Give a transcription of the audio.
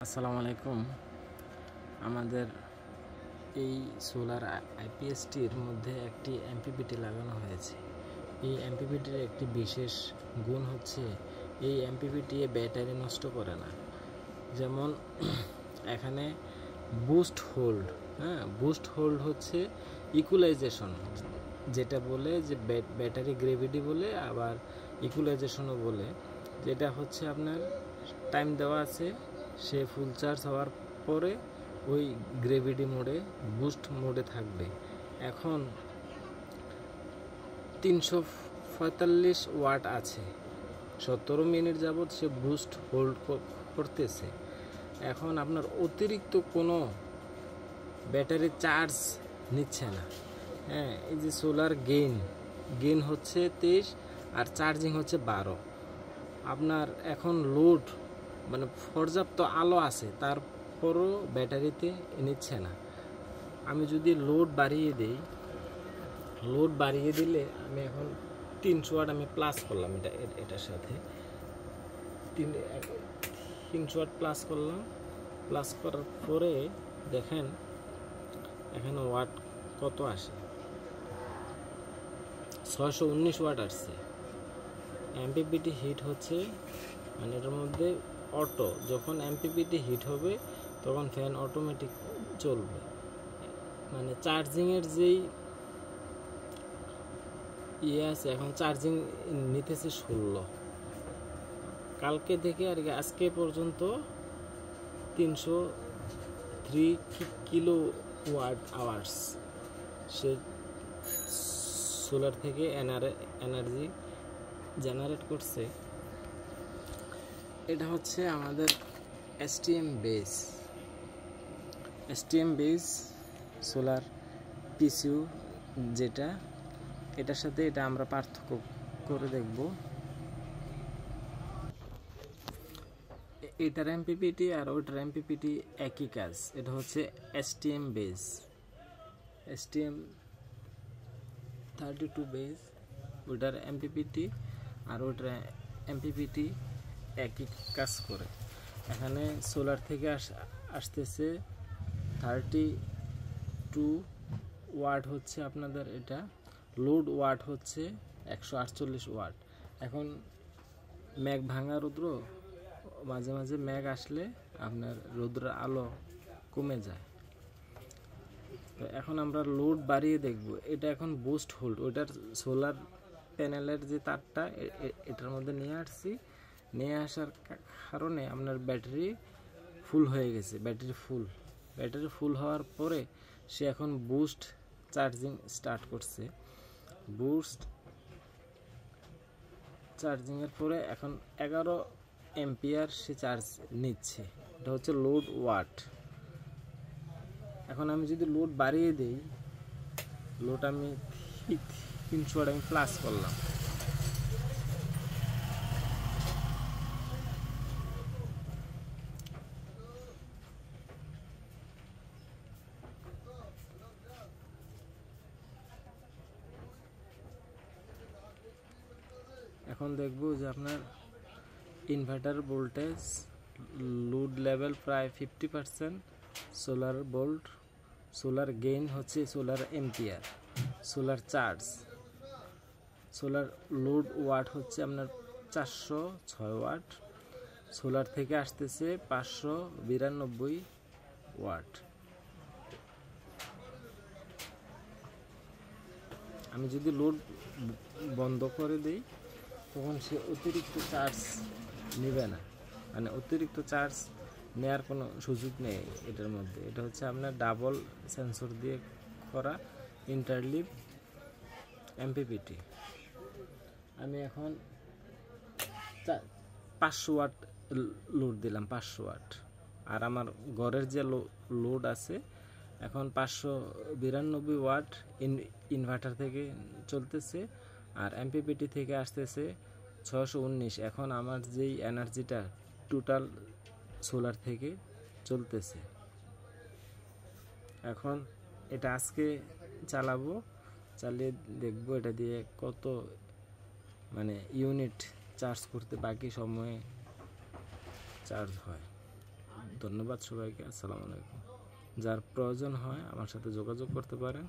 আসসালামু আলাইকুম। আমাদের এই সোলার আইপিএসটির মধ্যে একটি এমপিপিটি লাগানো হয়েছে। এই এমপিপিটির একটি বিশেষ গুণ হচ্ছে এই এমপিপিটি ব্যাটারি নষ্ট করে না। যেমন এখানে বুস্ট হোল্ড, বুস্ট হোল্ড হচ্ছে ইকুয়ালাইজেশন, যেটা বলে যে ব্যাটারি গ্রেভিটি বলে, আবার ইকুয়ালাইজেশনও বলে। যেটা হচ্ছে আপনার টাইম দেওয়া আছে, সে ফুল চার্জ হওয়ার পরে ওই গ্রেভিটি মোডে, বুস্ট মোডে থাকবে। এখন 345 ওয়াট আছে, 17 মিনিট যাবৎ সে বুস্ট হোল্ড করতেছে। এখন আপনার অতিরিক্ত কোনো ব্যাটারি চার্জ নিচ্ছে না। এই যে সোলার গেইন হচ্ছে 23 আর চার্জিং হচ্ছে 12। আপনার এখন লোড মানে পর্যাপ্ত আলো আছে, তারপরও ব্যাটারিতে নিচ্ছে না। আমি যদি লোড বাড়িয়ে দিলে আমি এখন 300 ওয়াট আমি প্লাস করলাম, এটার সাথে 300 ওয়াট প্লাস করলাম। প্লাস করার পরে দেখেন এখানে ওয়াট কত আসে, 619 ওয়াট আসছে। এমপিপিটি হিট হচ্ছে, মানে এটার মধ্যে অটো, যখন এমপিপিটি হিট হবে তখন ফ্যান অটোমেটিক চলবে। মানে চার্জিংয়ের যেই আছে, এখন চার্জিং নিতেছে 16। কালকে থেকে আর কি আজকে পর্যন্ত 303 কিলো ওয়াট আওয়ার্স সে সোলার থেকে এনার্জি জেনারেট করছে। এটা হচ্ছে আমাদের এসটিএম বেস সোলার পিসিউ, যেটা এটার সাথে এটা আমরা পার্থক্য করে দেখব। এটার এমপিপিটি আর ওইটার এমপিপিটি একই কাজ। এটা হচ্ছে এসটিএম বেস, এসটিএম 32 বেস, ওইটার এমপিপিটি আর ওইটার এমপিপিটি একই কাজ করে। এখানে সোলার থেকে আসতেছে 32 ওয়াট হচ্ছে আপনাদের, এটা লোড ওয়াট হচ্ছে 148 ওয়াট। এখন মেঘ ভাঙা রৌদ্র, মাঝে মাঝে মেঘ আসলে আপনার রৌদ্রের আলো কমে যায়। তো এখন আমরা লোড বাড়িয়ে দেখব। এটা এখন বুস্ট হোল্ড, ওইটার সোলার প্যানেলের যে তারটা এটার মধ্যে নিয়ে আসার কারণে আপনার ব্যাটারি ফুল হয়ে গেছে। ব্যাটারি ফুল হওয়ার পরে সে এখন বুস্ট চার্জিং স্টার্ট করছে। বুস্ট চার্জিংয়ের পরে এখন 11 এম্পিয়ার সে চার্জ নিচ্ছে। এটা হচ্ছে লোড ওয়াট। এখন আমি যদি লোড বাড়িয়ে দিই, লোড আমি 300 ওয়াট আমি প্লাস করলাম। এখন দেখব যে আপনার ইনভার্টার ভোল্টেজ, লোড লেভেল প্রায় 50%, সোলার ভোল্ট, সোলার গেইন হচ্ছে solar ampere, solar charge, solar load watt হচ্ছে আপনার 406 ওয়াট, সোলার থেকে আসতেছে 592 ওয়াট। আমি যদি লোড বন্ধ করে দিই তখন সে অতিরিক্ত চার্জ নেবে না, মানে অতিরিক্ত চার্জ নেওয়ার কোনো সুযোগ নেই এটার মধ্যে। এটা হচ্ছে আপনার ডাবল সেন্সর দিয়ে করা ইন্টারলিভ এমপিপিটি। আমি এখন 500 ওয়াট লোড দিলাম, 500 ওয়াট। আর আমার ঘরের যে লোড আছে এখন 592 ওয়াট ইনভার্টার থেকে চলতেছে, আর এমপিপিটি থেকে আসতেছে 619। এখন আমার যেই এনার্জিটা টোটাল সোলার থেকে চলতেছে। এখন এটা আজকে চালিয়ে দেখবো এটা দিয়ে কত মানে ইউনিট চার্জ করতে বাকি সময়ে চার্জ হয়। ধন্যবাদ সবাইকে। আসসালামু আলাইকুম। যার প্রয়োজন হয় আমার সাথে যোগাযোগ করতে পারেন।